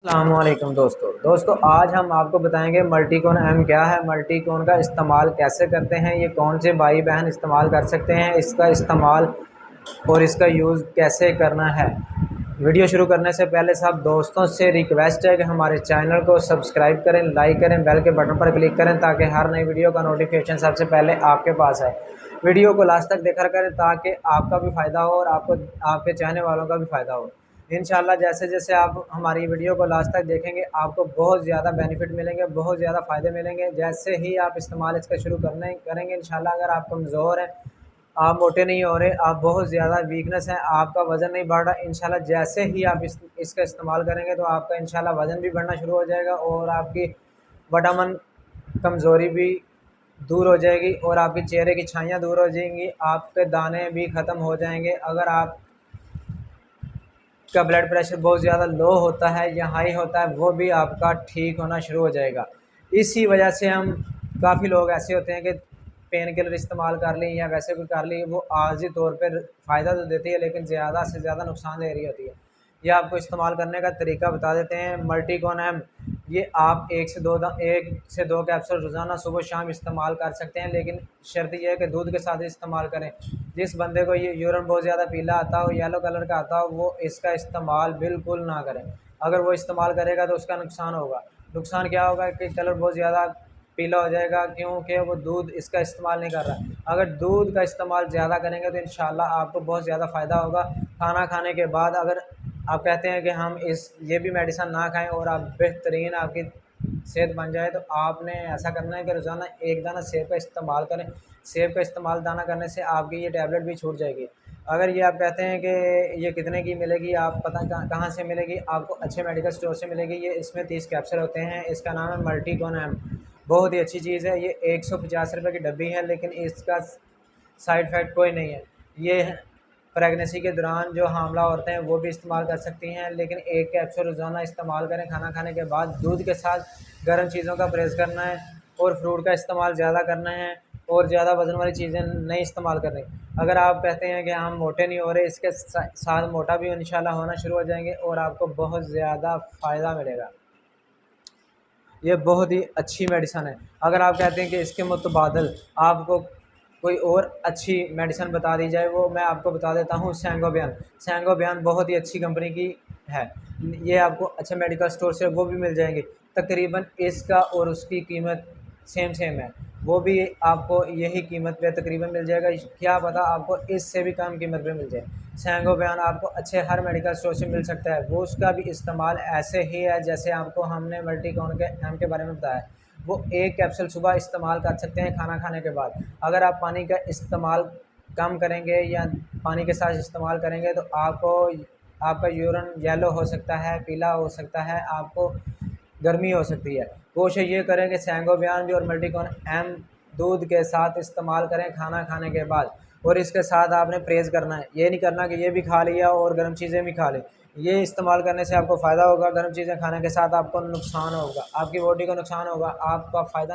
अस्सलामुअलैकुम दोस्तों आज हम आपको बताएंगे मल्टीकॉन एम क्या है, मल्टीकॉन का इस्तेमाल कैसे करते हैं, ये कौन से भाई बहन इस्तेमाल कर सकते हैं, इसका इस्तेमाल और इसका यूज़ कैसे करना है। वीडियो शुरू करने से पहले सब दोस्तों से रिक्वेस्ट है कि हमारे चैनल को सब्सक्राइब करें, लाइक करें, बेल के बटन पर क्लिक करें ताकि हर नई वीडियो का नोटिफिकेशन सबसे पहले आपके पास आए। वीडियो को लास्ट तक देखा करें ताकि आपका भी फ़ायदा हो और आपको आपके चाहने वालों का भी फ़ायदा हो। इंशाल्लाह जैसे जैसे आप हमारी वीडियो को लास्ट तक देखेंगे आपको बहुत ज़्यादा बेनिफिट मिलेंगे, बहुत ज़्यादा फ़ायदे मिलेंगे। जैसे ही आप इस्तेमाल इसका शुरू करेंगे इंशाल्लाह, अगर आप कमज़ोर हैं, आप मोटे नहीं हो रहे, आप बहुत ज़्यादा वीकनेस है, आपका वज़न नहीं बढ़ रहा, इंशाल्लाह जैसे ही आप इसका इस्तेमाल करेंगे तो आपका इंशाल्लाह वज़न भी बढ़ना शुरू हो जाएगा और आपकी विटामिन कमज़ोरी भी दूर हो जाएगी और आपके चेहरे की छाइयाँ दूर हो जाएंगी, आपके दाने भी ख़त्म हो जाएंगे। अगर आप का ब्लड प्रेशर बहुत ज़्यादा लो होता है या हाई होता है वो भी आपका ठीक होना शुरू हो जाएगा। इसी वजह से हम काफ़ी लोग ऐसे होते हैं कि पेन किलर इस्तेमाल कर लें या वैसे कोई कर ली, वो आर्जी तौर पर फ़ायदा तो देती है लेकिन ज़्यादा से ज़्यादा नुकसान दे रही होती है। ये आपको इस्तेमाल करने का तरीका बता देते हैं। मल्टीकॉन एम, ये आप एक से दो कैप्सूल रोज़ाना सुबह शाम इस्तेमाल कर सकते हैं, लेकिन शर्त यह है कि दूध के साथ इस्तेमाल करें। जिस बंदे को ये यूरिन बहुत ज़्यादा पीला आता हो, येलो कलर का आता हो, वो इसका इस्तेमाल बिल्कुल ना करें। अगर वो इस्तेमाल करेगा तो उसका नुकसान होगा। नुकसान क्या होगा कि कलर बहुत ज़्यादा पीला हो जाएगा क्योंकि वो दूध इसका इस्तेमाल नहीं कर रहा। अगर दूध का इस्तेमाल ज़्यादा करेंगे तो इंशाल्लाह आपको बहुत ज़्यादा फ़ायदा होगा। खाना खाने के बाद अगर आप कहते हैं कि हम ये भी मेडिसिन ना खाएं और आप बेहतरीन आपकी सेहत बन जाए, तो आपने ऐसा करना है कि रोज़ाना एक दाना सेब का इस्तेमाल करें। सेब का इस्तेमाल दाना करने से आपकी ये टैबलेट भी छूट जाएगी। अगर ये आप कहते हैं कि ये कितने की मिलेगी, आप पता कहाँ से मिलेगी, आपको अच्छे मेडिकल स्टोर से मिलेगी। ये इसमें 30 कैप्सूल होते हैं, इसका नाम है मल्टीकॉन एम। बहुत ही अच्छी चीज़ है। ये 150 रुपये की डब्बी है लेकिन इसका साइड इफ़ेक्ट कोई नहीं है। ये प्रेगनेंसी के दौरान जो हामला औरतें हैं वो भी इस्तेमाल कर सकती हैं, लेकिन एक कैप्सूल रोज़ाना इस्तेमाल करें। खाना खाने के बाद दूध के साथ गर्म चीज़ों का परहेज़ करना है और फ्रूट का इस्तेमाल ज़्यादा करना है और ज़्यादा वज़न वाली चीज़ें नहीं इस्तेमाल करनी। अगर आप कहते हैं कि हम मोटे नहीं हो रहे, इसके साथ मोटा भी इंशाल्लाह होना शुरू हो जाएंगे और आपको बहुत ज़्यादा फ़ायदा मिलेगा। ये बहुत ही अच्छी मेडिसन है। अगर आप कहते हैं कि इसके मुतबादल आपको कोई और अच्छी मेडिसिन बता दी जाए, वो मैं आपको बता देता हूँ। सैंगोबियन, सैंगोबियन बहुत ही अच्छी कंपनी की है। ये आपको अच्छे मेडिकल स्टोर से वो भी मिल जाएंगे। तकरीबन इसका और उसकी कीमत सेम सेम है। वो भी आपको यही कीमत पे तकरीबन मिल जाएगा, क्या पता आपको इससे भी कम कीमत पे मिल जाए। सैंगोबियन आपको अच्छे हर मेडिकल स्टोर से मिल सकता है। वो उसका भी इस्तेमाल ऐसे ही है जैसे आपको हमने मल्टीकॉन के एम के बारे में बताया। वो एक कैप्सूल सुबह इस्तेमाल कर सकते हैं खाना खाने के बाद। अगर आप पानी का इस्तेमाल कम करेंगे या पानी के साथ इस्तेमाल करेंगे तो आपका यूरिन येलो हो सकता है, पीला हो सकता है, आपको गर्मी हो सकती है। कोशिश ये करें कि सैंगोबियन भी और मल्टीकॉन एम दूध के साथ इस्तेमाल करें खाना खाने के बाद। और इसके साथ आपने परहेज़ करना है, ये नहीं करना कि ये भी खा लिया और गर्म चीज़ें भी खा ली। ये इस्तेमाल करने से आपको फ़ायदा होगा, गर्म चीज़ें खाने के साथ आपको नुकसान होगा, आपकी बॉडी को नुकसान होगा, आपका फ़ायदा